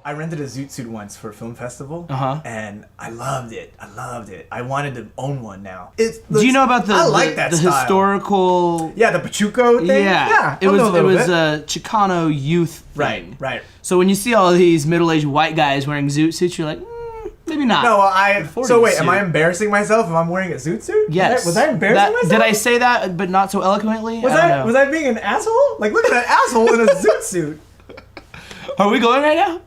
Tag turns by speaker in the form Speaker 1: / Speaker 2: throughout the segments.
Speaker 1: I rented a zoot suit once for a film festival, and I loved it. I wanted to own one now. Do
Speaker 2: you know about the
Speaker 1: style.
Speaker 2: historical?
Speaker 1: Yeah, the Pachuco thing.
Speaker 2: Yeah, it was a Chicano youth thing.
Speaker 1: Right.
Speaker 2: So when you see all these middle-aged white guys wearing zoot suits, you're like, maybe not.
Speaker 1: No, so wait, am I embarrassing myself if I'm wearing a zoot suit?
Speaker 2: Yes.
Speaker 1: Was I embarrassing myself?
Speaker 2: Did I say that, but not so eloquently?
Speaker 1: Was I being an asshole? Like, look at that asshole in a zoot suit.
Speaker 2: Are we going right now?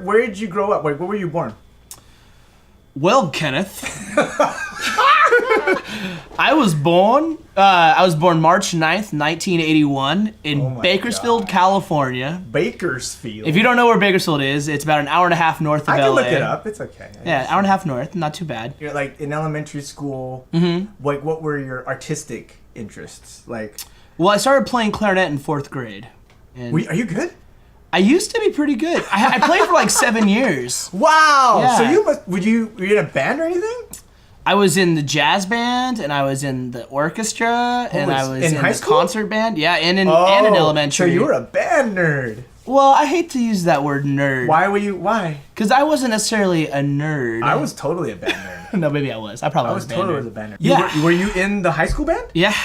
Speaker 1: Where did you grow up? Where were you born?
Speaker 2: Well, Kenneth, I was born March 9th, 1981 in Bakersfield, California.
Speaker 1: Bakersfield?
Speaker 2: If you don't know where Bakersfield is, it's about an hour and a half north of LA.
Speaker 1: I can look it up. It's okay.
Speaker 2: Yeah, hour and a half north. Not too bad.
Speaker 1: You're like in elementary school. Like, what were your artistic interests? Like,
Speaker 2: well, I started playing clarinet in 4th grade. And
Speaker 1: are you good?
Speaker 2: I used to be pretty good. I played for like 7 years.
Speaker 1: Wow!
Speaker 2: Yeah.
Speaker 1: So you were you in a band or anything?
Speaker 2: I was in the jazz band, and I was in the orchestra, and I was in
Speaker 1: high
Speaker 2: the
Speaker 1: school?
Speaker 2: concert band. Yeah, and in elementary.
Speaker 1: So you were a band nerd.
Speaker 2: Well, I hate to use that word nerd.
Speaker 1: Why?
Speaker 2: Because I wasn't necessarily a nerd.
Speaker 1: I was totally a band nerd.
Speaker 2: No, maybe I was. I probably was.
Speaker 1: Totally was a band nerd.
Speaker 2: Yeah.
Speaker 1: Were you in the high school band?
Speaker 2: Yeah.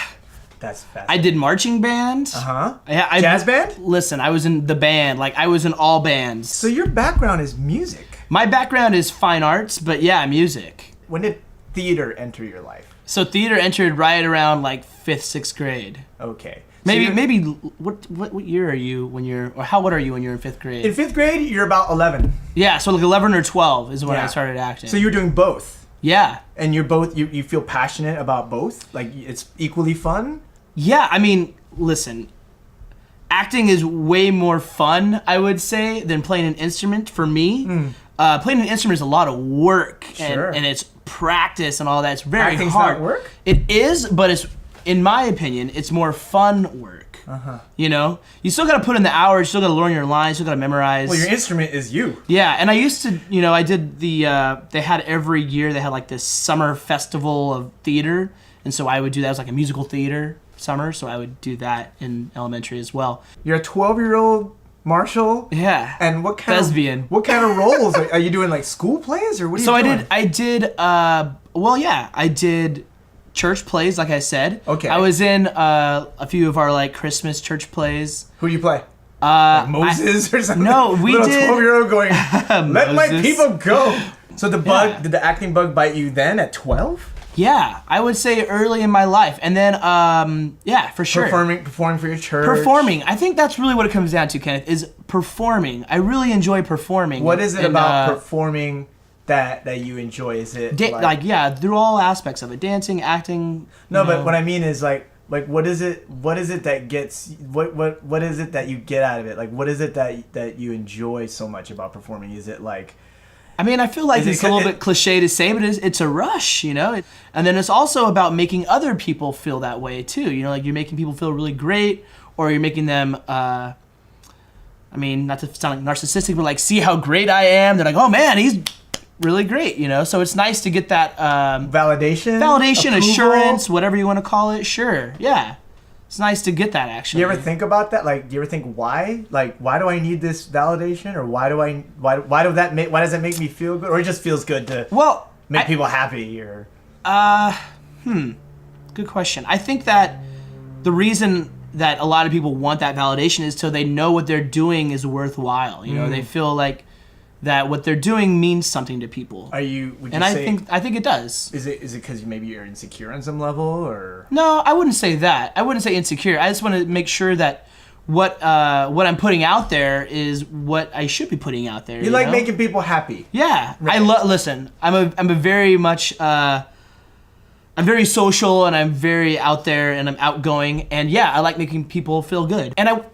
Speaker 1: That's fast.
Speaker 2: I did marching band.
Speaker 1: Yeah, jazz band?
Speaker 2: Listen, I was in the band. Like, I was in all bands.
Speaker 1: So your background is music.
Speaker 2: My background is fine arts, but yeah, music.
Speaker 1: When did theater enter your life?
Speaker 2: So theater entered right around like 5th, 6th grade.
Speaker 1: Okay.
Speaker 2: Maybe what year are you when you're, or how old are you when you're in 5th grade?
Speaker 1: In 5th grade, you're about 11.
Speaker 2: Yeah, so like 11 or 12 is when I started acting.
Speaker 1: So you're doing both.
Speaker 2: Yeah.
Speaker 1: And you're both, you feel passionate about both? Like, it's equally fun?
Speaker 2: Yeah, I mean, listen, acting is way more fun, I would say, than playing an instrument for me. Playing an instrument is a lot of work, and it's practice and all that. It's very
Speaker 1: Acting's
Speaker 2: hard.
Speaker 1: Not work?
Speaker 2: It is, but it's, in my opinion, it's more fun work. You know? You still gotta put in the hours, you still gotta learn your lines, you still gotta memorize.
Speaker 1: Well, your instrument is you.
Speaker 2: Yeah, and I used to, I did they had every year, they had like this summer festival of theater, and so I would do that as like a musical theater summer, so I would do that in elementary as well.
Speaker 1: You're a 12-year-old Marshall?
Speaker 2: Yeah.
Speaker 1: And what kind
Speaker 2: Lesbian.
Speaker 1: What kind of roles? Are you doing like school plays or what are you doing?
Speaker 2: I did church plays, like I said.
Speaker 1: Okay.
Speaker 2: I was in a few of our like Christmas church plays.
Speaker 1: Who do you play? Like Moses or something?
Speaker 2: No, we
Speaker 1: Little
Speaker 2: did.
Speaker 1: 12-year-old going, let my people go. So did the acting bug bite you then at 12?
Speaker 2: Yeah, I would say early in my life. And then, yeah, for sure.
Speaker 1: Performing for your church.
Speaker 2: Performing. I think that's really what it comes down to, Kenneth, is performing. I really enjoy performing.
Speaker 1: What is it about performing that you enjoy? Is it
Speaker 2: through all aspects of it. Dancing, acting.
Speaker 1: No, but what I mean is like what is it that gets what is it that you get out of it? Like what is it that you enjoy so much about performing? Is it like,
Speaker 2: I mean, I feel like it's a little bit cliche to say, but it's a rush, And then it's also about making other people feel that way too. Like you're making people feel really great, or you're making them, I mean, not to sound like narcissistic, but like see how great I am. They're like, oh man, he's really great, So it's nice to get that
Speaker 1: validation,
Speaker 2: approval, assurance, whatever you want to call it. Sure, yeah. It's nice to get that, actually.
Speaker 1: You ever think about that? Like, do you ever think why? Like, why do I need this validation, or why does that make me feel good, or it just feels good to make people happy, or?
Speaker 2: Good question. I think that the reason that a lot of people want that validation is so they know what they're doing is worthwhile. They feel like that what they're doing means something to people.
Speaker 1: I
Speaker 2: think it does.
Speaker 1: Is it because maybe you're insecure on some level, or?
Speaker 2: No, I wouldn't say that. I wouldn't say insecure. I just want to make sure that what I'm putting out there is what I should be putting out there.
Speaker 1: You like making people happy.
Speaker 2: Yeah,
Speaker 1: right.
Speaker 2: Listen, I'm a very much I'm very social and I'm very out there and I'm outgoing and yeah, I like making people feel good and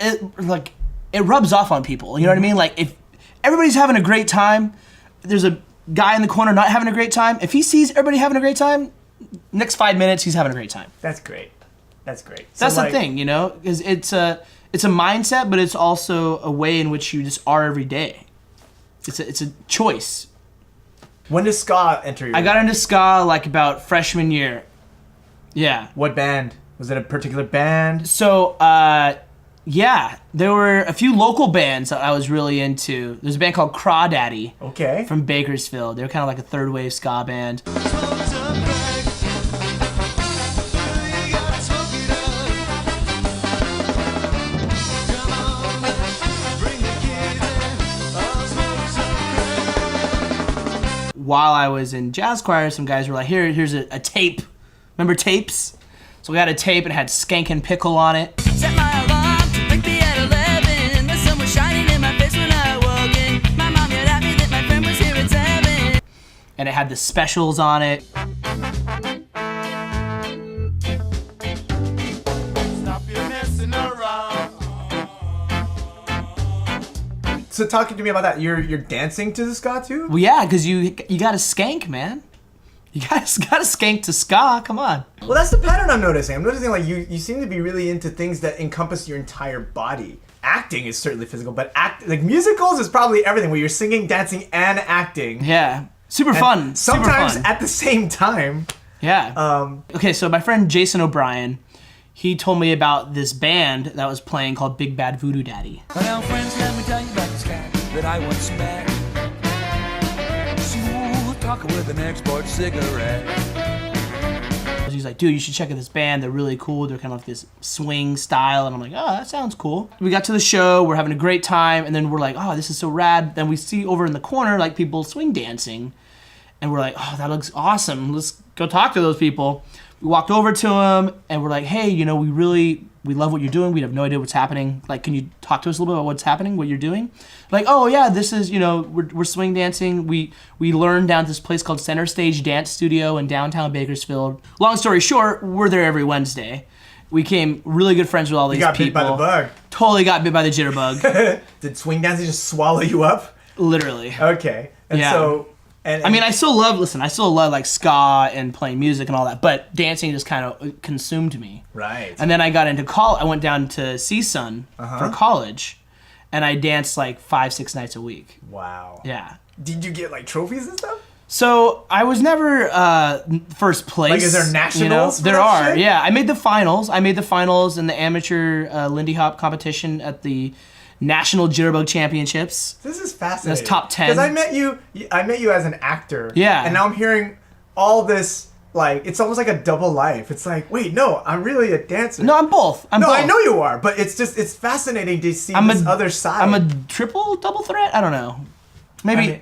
Speaker 2: it rubs off on people. You know what I mean? Like if everybody's having a great time, there's a guy in the corner not having a great time. If he sees everybody having a great time, next 5 minutes he's having a great time.
Speaker 1: That's great. That's great.
Speaker 2: So that's the thing, you know, because it's a mindset, but it's also a way in which you just are every day. It's a choice.
Speaker 1: When did ska enter your life?
Speaker 2: I got into ska like about freshman year. Yeah.
Speaker 1: What band? Was it a particular band?
Speaker 2: So, yeah, there were a few local bands that I was really into. There's a band called Crawdaddy.
Speaker 1: Okay.
Speaker 2: From Bakersfield. They were kind of like a third wave ska band. While I was in jazz choir, some guys were like, here's a tape. Remember tapes? So we had a tape and it had Skank and Pickle on it. Set my alarm to wake me at 11. The sun was shining in my face when I woke in. My mom yelled at me that my friend was here at 7. And it had the specials on it.
Speaker 1: Stop your messing around. So talking to me about that, you're dancing to the ska too?
Speaker 2: Well, yeah, because you got to skank, man. You guys got to skank to ska. Come on.
Speaker 1: Well, that's the pattern I'm noticing. I'm noticing like you seem to be really into things that encompass your entire body. Acting is certainly physical, but like musicals is probably everything where you're singing, dancing, and acting.
Speaker 2: Yeah, super fun.
Speaker 1: Sometimes
Speaker 2: super fun.
Speaker 1: at the same time.
Speaker 2: Yeah. Okay, so my friend Jason O'Brien, he told me about this band that was playing called Big Bad Voodoo Daddy.
Speaker 3: Well, friends, let me tell you about this guy that I once met. Smooth talker with an export cigarette.
Speaker 2: He's like, dude, you should check out this band. They're really cool. They're kind of like this swing style. And I'm like, oh, that sounds cool. We got to the show. We're having a great time. And then we're like, oh, this is so rad. Then we see over in the corner, like, people swing dancing. And we're like, oh, that looks awesome. Let's go talk to those people. We walked over to them and we're like, hey, you know, we love what you're doing. We have no idea what's happening. Like, can you talk to us a little bit about what's happening, what you're doing? Like, oh yeah, this is, you know, we're swing dancing. We learned down at this place called Center Stage Dance Studio in downtown Bakersfield. Long story short, we're there every Wednesday. We became really good friends with all these people.
Speaker 1: You got bit by the bug.
Speaker 2: Totally got bit by the jitterbug.
Speaker 1: Did swing dancing just swallow you up?
Speaker 2: Literally.
Speaker 1: Okay. And
Speaker 2: yeah.
Speaker 1: So... And
Speaker 2: I mean, I still love like ska and playing music and all that, but dancing just kind of consumed me.
Speaker 1: Right.
Speaker 2: And then I got into college. I went down to CSUN for college, and I danced like 5-6 nights a week.
Speaker 1: Wow.
Speaker 2: Yeah.
Speaker 1: Did you get like trophies and stuff?
Speaker 2: So I was never first place.
Speaker 1: Like, is there nationals?
Speaker 2: You know?
Speaker 1: For
Speaker 2: there
Speaker 1: that
Speaker 2: are.
Speaker 1: shit?
Speaker 2: Yeah, I made the finals. I made the finals in the amateur Lindy Hop competition at the National Jitterbug Championships.
Speaker 1: This is fascinating.
Speaker 2: That's top 10.
Speaker 1: Because I met you as an actor.
Speaker 2: Yeah.
Speaker 1: And now I'm hearing all this, like, it's almost like a double life. It's like, wait, no, I'm really a dancer.
Speaker 2: No, I'm both.
Speaker 1: No, I know you are, but it's fascinating to see this other side.
Speaker 2: I'm a double threat? I don't know. Maybe...
Speaker 1: I mean,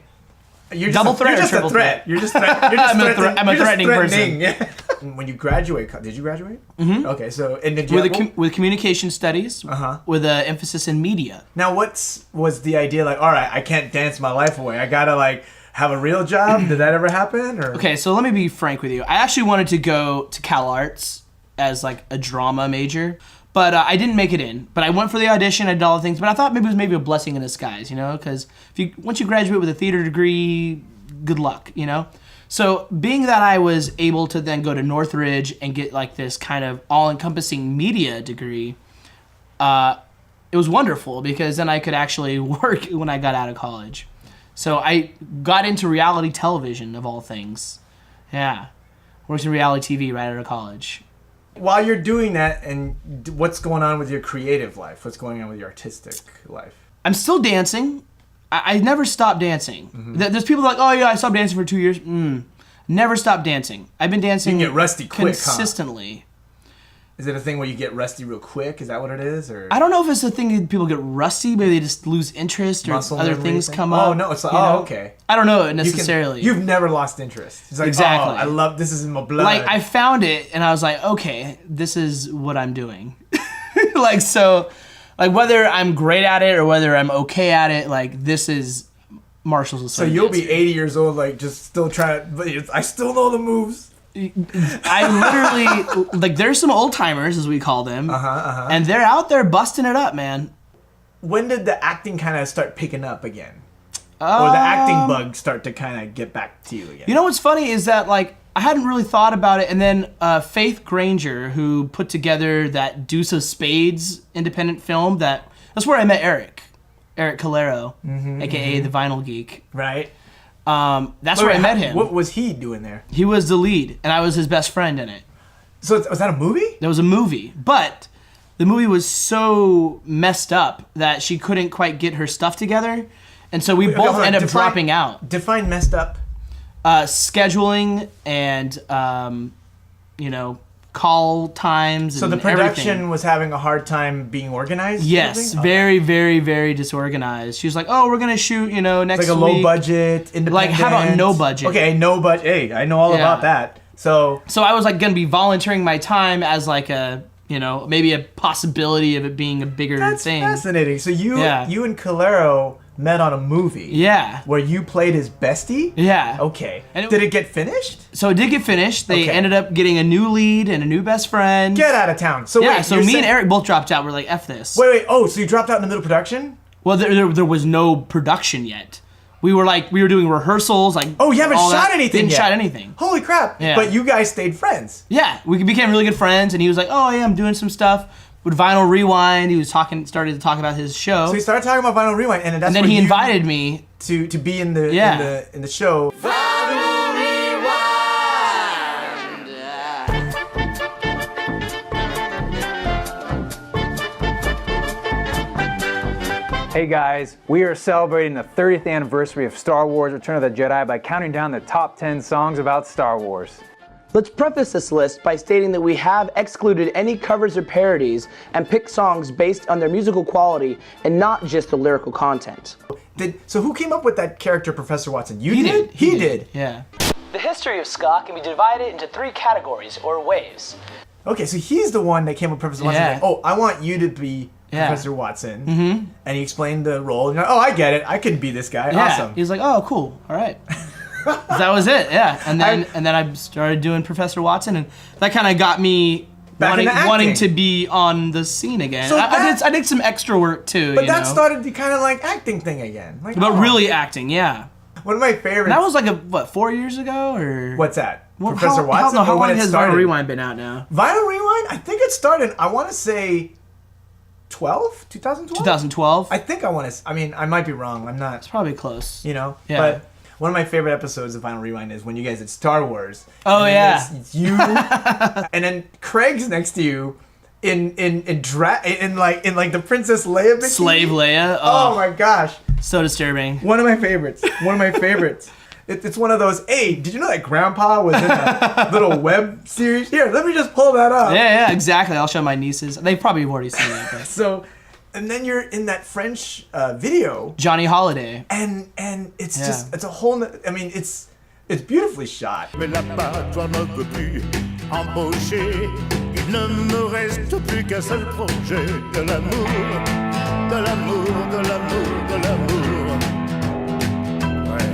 Speaker 1: you're
Speaker 2: double
Speaker 1: just
Speaker 2: threat
Speaker 1: you're
Speaker 2: or
Speaker 1: just
Speaker 2: triple
Speaker 1: a threat.
Speaker 2: threat?
Speaker 1: You're just threatening.
Speaker 2: I'm a threatening person.
Speaker 1: Yeah. When you graduate, did you graduate? Mm-hmm. Okay, so and did you
Speaker 2: with communication studies, with an emphasis in media.
Speaker 1: Now, was the idea like? All right, I can't dance my life away. I gotta like have a real job. Did that ever happen? Or?
Speaker 2: Okay, so let me be frank with you. I actually wanted to go to Cal Arts as like a drama major. But I didn't make it in. But I went for the audition, I did all the things. But I thought maybe it was a blessing in disguise, you know? Because once you graduate with a theater degree, good luck, you know? So being that I was able to then go to Northridge and get like this kind of all-encompassing media degree, it was wonderful because then I could actually work when I got out of college. So I got into reality television, of all things. Yeah. Worked in reality TV right out of college.
Speaker 1: While you're doing that, and what's going on with your creative life? What's going on with your artistic life?
Speaker 2: I'm still dancing. I never stopped dancing. Mm-hmm. There's people like, oh yeah, I stopped dancing for 2 years. Never stopped dancing. I've been dancing.
Speaker 1: You can get rusty quick,
Speaker 2: consistently.
Speaker 1: Huh? Is it a thing where you get rusty real quick? Is that what it is? Or
Speaker 2: I don't know if it's a thing that people get rusty, maybe they just lose interest or
Speaker 1: muscle
Speaker 2: other things come up.
Speaker 1: Oh no, it's like, okay.
Speaker 2: I don't know necessarily.
Speaker 1: You've never lost interest. It's like,
Speaker 2: exactly.
Speaker 1: Oh, I love this is in my blood.
Speaker 2: Like I found it and I was like, okay, this is what I'm doing. Like so, Like whether I'm great at it or whether I'm okay at it, like this is Marshall's.
Speaker 1: So you'll be 80 years old, like just still trying. I still know the moves.
Speaker 2: I literally like there's some old timers as we call them, and they're out there busting it up, man.
Speaker 1: When did the acting kind of start picking up again, or the acting bug start to kind of get back to you again?
Speaker 2: You know what's funny is that like I hadn't really thought about it, and then Faith Granger, who put together that Deuce of Spades independent film, that's where I met Eric Calero, aka the Vinyl Geek.
Speaker 1: Right.
Speaker 2: That's where I met him.
Speaker 1: What was he doing there?
Speaker 2: He was the lead, and I was his best friend in it.
Speaker 1: So was that a movie?
Speaker 2: There was a movie, but the movie was so messed up that she couldn't quite get her stuff together, and so we both ended up dropping out.
Speaker 1: Define messed up.
Speaker 2: Scheduling and call times.
Speaker 1: So
Speaker 2: and
Speaker 1: the production
Speaker 2: everything
Speaker 1: was having a hard time being organized.
Speaker 2: Yes, very, very, very disorganized. She was like, "Oh, we're gonna shoot, next
Speaker 1: week." Like a low budget, independent.
Speaker 2: Like, how about no budget?
Speaker 1: Okay, no budget. Hey, I know all about that. So
Speaker 2: I was like gonna be volunteering my time as like a maybe a possibility of it being a bigger thing.
Speaker 1: That's fascinating. So you and Calero met on a movie.
Speaker 2: Yeah.
Speaker 1: Where you played his bestie?
Speaker 2: Yeah.
Speaker 1: Okay. And did it get finished?
Speaker 2: So it did get finished. They ended up getting a new lead and a new best friend.
Speaker 1: Get out of town. So
Speaker 2: yeah,
Speaker 1: wait,
Speaker 2: so me and Eric both dropped out. We're like, F this.
Speaker 1: Wait. Oh, so you dropped out in the middle of production?
Speaker 2: Well, there was no production yet. We were doing rehearsals. Like,
Speaker 1: oh, you haven't shot anything
Speaker 2: Didn't
Speaker 1: yet?
Speaker 2: shot anything.
Speaker 1: Holy crap.
Speaker 2: Yeah.
Speaker 1: But you guys stayed friends.
Speaker 2: Yeah. We became really good friends, and he was like, oh, yeah, I'm doing some stuff. With Vinyl Rewind, he started to talk about his show.
Speaker 1: So he started talking about Vinyl Rewind, and
Speaker 2: then he invited me
Speaker 1: to be in the show.
Speaker 3: Vinyl Rewind.
Speaker 4: Hey guys, we are celebrating the 30th anniversary of Star Wars: Return of the Jedi by counting down the top 10 songs about Star Wars.
Speaker 2: Let's preface this list by stating that we have excluded any covers or parodies and picked songs based on their musical quality and not just the lyrical content.
Speaker 1: So who came up with that character, Professor Watson? You did? He did.
Speaker 2: Yeah. The history of ska can be divided into 3 categories or waves.
Speaker 1: Okay, so he's the one that came up with Professor Watson. Like, oh, I want you to be Professor Watson. Mm-hmm. And he explained the role. And you're like, oh, I get it. I can be this guy.
Speaker 2: Yeah.
Speaker 1: Awesome.
Speaker 2: He's like, oh, cool. All right. That was it, yeah. And then I started doing Professor Watson, and that kind of got me wanting to be on the scene again. So I did some extra work too.
Speaker 1: But that started the kind of like acting thing again. Like,
Speaker 2: but really acting, yeah.
Speaker 1: One of my favorites.
Speaker 2: That was like 4 years ago, or
Speaker 1: what's that?
Speaker 2: Well,
Speaker 1: Professor Watson.
Speaker 2: How long has Vinyl Rewind been out now?
Speaker 1: Vinyl Rewind? I think it started. I want to say 2012.
Speaker 2: 2012.
Speaker 1: I think I want to. I mean, I might be wrong. I'm not.
Speaker 2: It's probably close.
Speaker 1: Yeah.
Speaker 2: But
Speaker 1: one of my favorite episodes of Vinyl Rewind is when you guys did Star Wars.
Speaker 2: Oh yeah.
Speaker 1: It's you, and then Craig's next to you, in the Princess Leia bikini.
Speaker 2: Slave Leia.
Speaker 1: Oh my gosh.
Speaker 2: So disturbing.
Speaker 1: One of my favorites. It's one of those. Hey, did you know that Grandpa was in a little web series? Here, let me just pull that up.
Speaker 2: Yeah, exactly. I'll show my nieces. They've probably already seen it. But.
Speaker 1: So. And then you're in that French video,
Speaker 2: Johnny Holiday,
Speaker 1: and it's just it's a whole. I mean, it's beautifully shot.
Speaker 5: Mais la patronne ne veut plus embaucher. Il ne me reste plus qu'un seul projet, de l'amour, de l'amour, de l'amour, de l'amour. Ouais.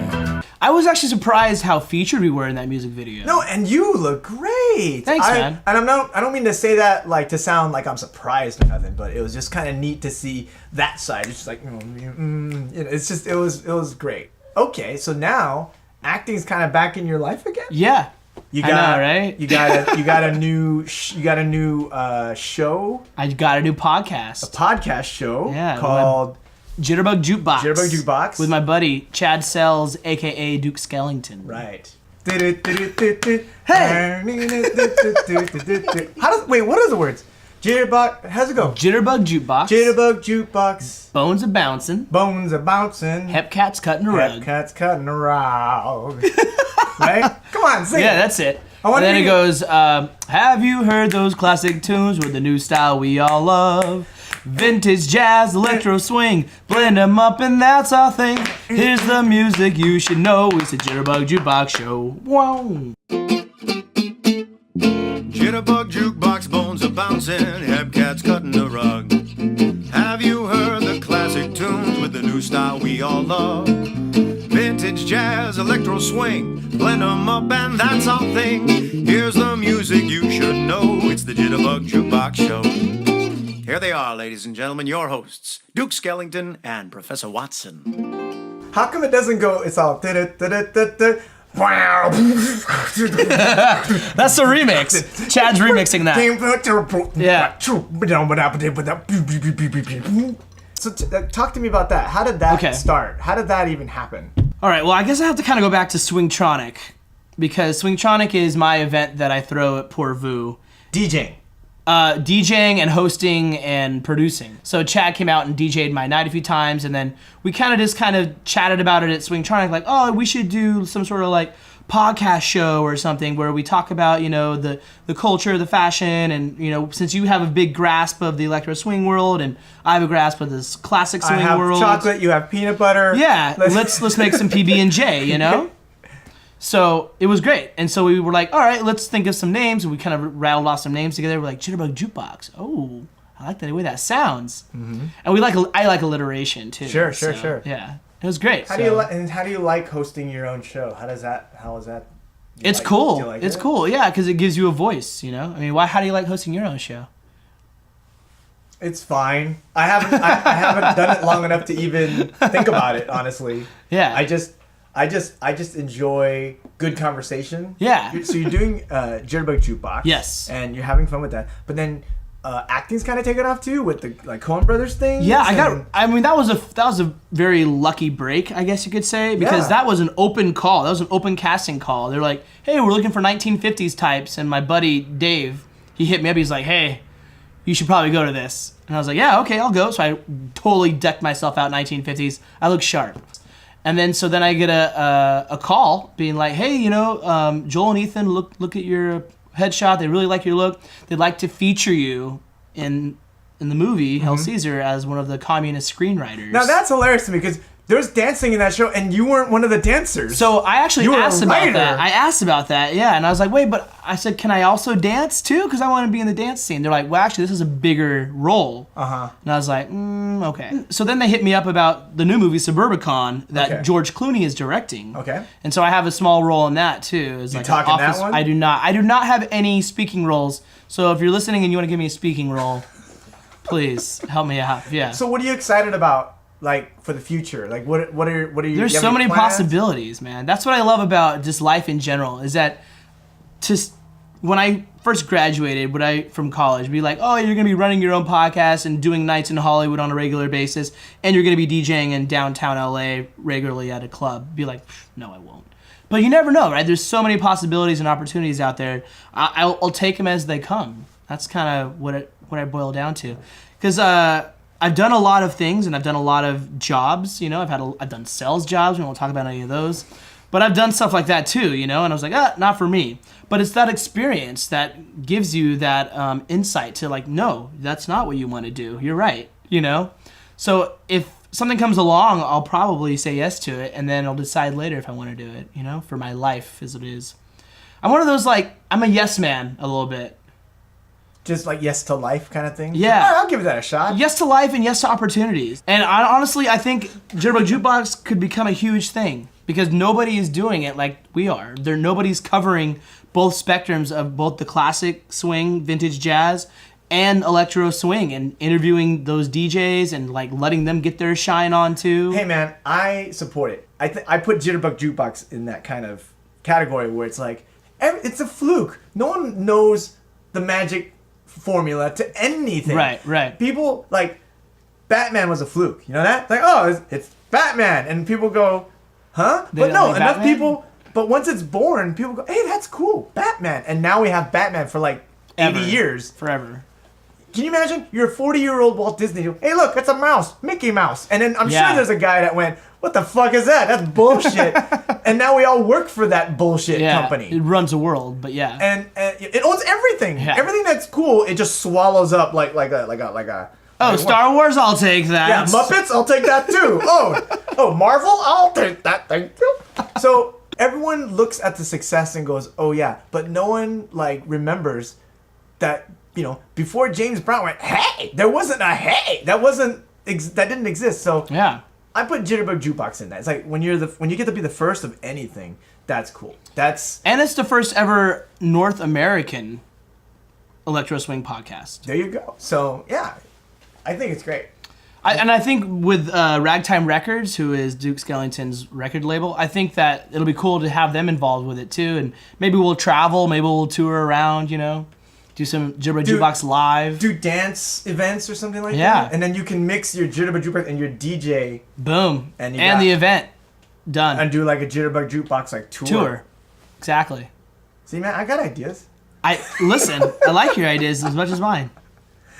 Speaker 2: I was actually surprised how featured we were in that music video.
Speaker 1: No, and you look great.
Speaker 2: Thanks, man.
Speaker 1: And I don't mean to say that like to sound like I'm surprised or nothing, but it was just kind of neat to see that side. It's just like, it's just it was great. Okay, so now acting's kind of back in your life again.
Speaker 2: Yeah. I know, right?
Speaker 1: You got a new show.
Speaker 2: I got a new podcast.
Speaker 1: A podcast show.
Speaker 2: Yeah,
Speaker 1: called
Speaker 2: Jitterbug Jukebox.
Speaker 1: Jitterbug Jukebox
Speaker 2: with my buddy Chad Sells, aka Duke Skellington.
Speaker 1: Right.
Speaker 2: Hey.
Speaker 1: What are the words? Jitterbug. How's it go?
Speaker 2: Jitterbug Jukebox.
Speaker 1: Jitterbug Jukebox.
Speaker 2: Bones a bouncing.
Speaker 1: Bones a bouncing.
Speaker 2: Hepcat's cutting a rug.
Speaker 1: Hepcat's cutting a rug. Right? Come on, sing.
Speaker 2: Yeah, that's it.
Speaker 1: And
Speaker 2: then it goes, have you heard those classic tunes with the new style we all love? Vintage jazz, electro swing, blend them up and that's our thing. Here's the music you should know. It's a Jitterbug Jukebox show. Wow.
Speaker 5: Jitterbug Jukebox, bones are bouncing, Hepcat's cutting the rug.
Speaker 6: Have you heard the classic tunes with the new style we all love? Vintage jazz, electro swing, blend them up and that's our thing. Here's the music you should know. It's the Jitterbug Jukebox Show. Here they are, ladies and gentlemen, your hosts, Duke Skellington and Professor Watson.
Speaker 1: How come it doesn't go? It's all.
Speaker 2: That's the remix. Chad's remixing that. Yeah.
Speaker 1: So talk to me about that. How did that start? How did that even happen?
Speaker 2: All right, well, I guess I have to kind of go back to Swingtronic, because Swingtronic is my event that I throw at Pour Vous.
Speaker 1: DJing
Speaker 2: and hosting and producing. So Chad came out and DJ'd my night a few times, and then we kind of chatted about it at Swingtronic, like, oh, we should do some sort of like podcast show or something where we talk about, you know, the culture, the fashion, and, you know, since you have a big grasp of the electro swing world and I have a grasp of this classic swing world.
Speaker 1: I have chocolate, you have peanut butter.
Speaker 2: Yeah, let's make some PB&J, you know? So it was great. And so we were like, all right, let's think of some names. And we kind of rattled off some names together. We're like, Jitterbug Jukebox. Oh, I like the way that sounds. Mm-hmm. And I like alliteration too.
Speaker 1: Sure.
Speaker 2: Yeah, it was great.
Speaker 1: How do you like hosting your own show? How is that?
Speaker 2: It's cool. It's cool. Yeah, because it gives you a voice, you know? I mean, how do you like hosting your own show?
Speaker 1: It's fine. I haven't done it long enough to even think about it, honestly.
Speaker 2: Yeah.
Speaker 1: I just enjoy good conversation.
Speaker 2: Yeah.
Speaker 1: So you're doing Jitterbug Jukebox.
Speaker 2: Yes.
Speaker 1: And you're having fun with that. But then acting's kind of taken off too with the like Coen Brothers thing.
Speaker 2: Yeah, that was a very lucky break, I guess you could say, because that was an open call. That was an open casting call. They're like, hey, we're looking for 1950s types, and my buddy Dave, he hit me up. He's like, hey, you should probably go to this. And I was like, yeah, okay, I'll go. So I totally decked myself out 1950s. I look sharp. And then I get a call being like, hey, you know, Joel and Ethan, look at your headshot. They really like your look. They'd like to feature you in the movie Hail Caesar as one of the communist screenwriters.
Speaker 1: Now that's hilarious to me because there was dancing in that show and you weren't one of the dancers.
Speaker 2: So I actually asked about that. I asked about that, yeah. And I was like, wait, but I said, can I also dance too? Because I want to be in the dance scene. They're like, well, actually, this is a bigger role. Uh-huh. And I was like, okay. So then they hit me up about the new movie Suburbicon that George Clooney is directing. Okay. And so I have a small role in that too. It's
Speaker 1: you like talk in that one?
Speaker 2: I do not have any speaking roles. So if you're listening and you want to give me a speaking role, please help me out. Yeah.
Speaker 1: So what are you excited about? Like for the future, like what are you?
Speaker 2: There's so many possibilities, man. That's what I love about just life in general. Is that just when I first graduated, from college, be like, oh, you're gonna be running your own podcast and doing nights in Hollywood on a regular basis, and you're gonna be DJing in downtown LA regularly at a club. Be like, no, I won't. But you never know, right? There's so many possibilities and opportunities out there. I'll take them as they come. That's kind of what I boil down to, because I've done a lot of things and I've done a lot of jobs, you know. I've done sales jobs. We won't talk about any of those, but I've done stuff like that too, you know. And I was like, not for me. But it's that experience that gives you that insight to like, no, that's not what you want to do. You're right, you know. So if something comes along, I'll probably say yes to it, and then I'll decide later if I want to do it, you know. For my life as it is, I'm one of those like I'm a yes man a little bit.
Speaker 1: Just like yes to life kind of thing?
Speaker 2: Yeah.
Speaker 1: All right, I'll give that a shot.
Speaker 2: Yes to life and yes to opportunities. And honestly, I think Jitterbug Jukebox could become a huge thing because nobody is doing it like we are. Nobody's covering both spectrums of both the classic swing, vintage jazz, and electro swing, and interviewing those DJs and like letting them get their shine on too.
Speaker 1: Hey man, I support it. I put Jitterbug Jukebox in that kind of category where it's like, it's a fluke. No one knows the magic formula to anything.
Speaker 2: Right.
Speaker 1: People like Batman was a fluke. You know that? Like, oh, it's Batman, and people go, huh? But no, enough people. But once it's born, people go, hey, that's cool, Batman. And now we have Batman for like 80 years,
Speaker 2: forever.
Speaker 1: Can you imagine? You're a 40-year-old Walt Disney. Hey, look, that's a mouse, Mickey Mouse. And then I'm sure there's a guy that went, what the fuck is that? That's bullshit. And now we all work for that bullshit company.
Speaker 2: It runs a world, but yeah.
Speaker 1: And it owns everything. Yeah. Everything that's cool, it just swallows up like a.
Speaker 2: Oh, Star Wars, I'll take that.
Speaker 1: Yeah, Muppets, I'll take that too. Oh, Marvel, I'll take that thing too. So everyone looks at the success and goes, oh yeah, but no one like remembers that you know, before James Brown went, hey, there wasn't a hey. That didn't exist. So
Speaker 2: Yeah.
Speaker 1: I put Jitterbug Jukebox in that. It's like when you get to be the first of anything, that's cool.
Speaker 2: And it's the first ever North American electro swing podcast.
Speaker 1: There you go. So yeah, I think it's great.
Speaker 2: I think with Ragtime Records, who is Duke Skellington's record label, I think that it'll be cool to have them involved with it too. And maybe we'll travel, maybe we'll tour around, you know, do some Jitterbug Jukebox live.
Speaker 1: Do dance events or something like
Speaker 2: Yeah.
Speaker 1: that. And then you can mix your Jitterbug Jukebox and your DJ.
Speaker 2: Boom.
Speaker 1: And
Speaker 2: the event. Done.
Speaker 1: And do like a Jitterbug Jukebox like tour.
Speaker 2: Exactly.
Speaker 1: See, man, I got ideas.
Speaker 2: Listen, I like your ideas as much as mine.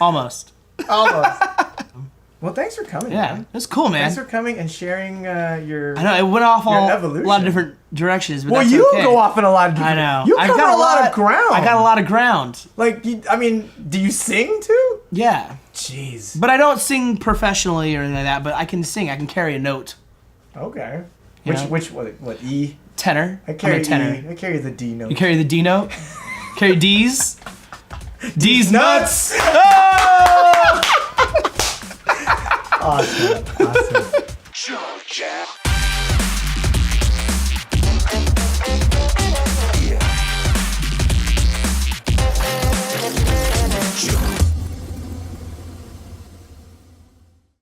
Speaker 2: Almost.
Speaker 1: Almost. Well, thanks for coming, man.
Speaker 2: That's cool, man.
Speaker 1: Thanks for coming and sharing your.
Speaker 2: I know it went off on a
Speaker 1: evolution.
Speaker 2: lot of different directions, but
Speaker 1: Well,
Speaker 2: that's
Speaker 1: you
Speaker 2: okay.
Speaker 1: go off in a lot of different.
Speaker 2: I know.
Speaker 1: You cover a lot of ground.
Speaker 2: I got a lot of ground.
Speaker 1: Like, I mean, do you sing too?
Speaker 2: Yeah.
Speaker 1: Jeez.
Speaker 2: But I don't sing professionally or anything like that. But I can sing. I can carry a note.
Speaker 1: Okay.
Speaker 2: You know?
Speaker 1: What E?
Speaker 2: Tenor.
Speaker 1: I carry
Speaker 2: I'm a tenor.
Speaker 1: E. I carry the D note.
Speaker 2: You carry the D note. Carry D's. D's nuts.
Speaker 1: Oh! Awesome.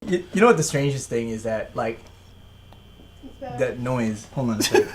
Speaker 1: You know what the strangest thing is that, like, that noise. Hold on a second.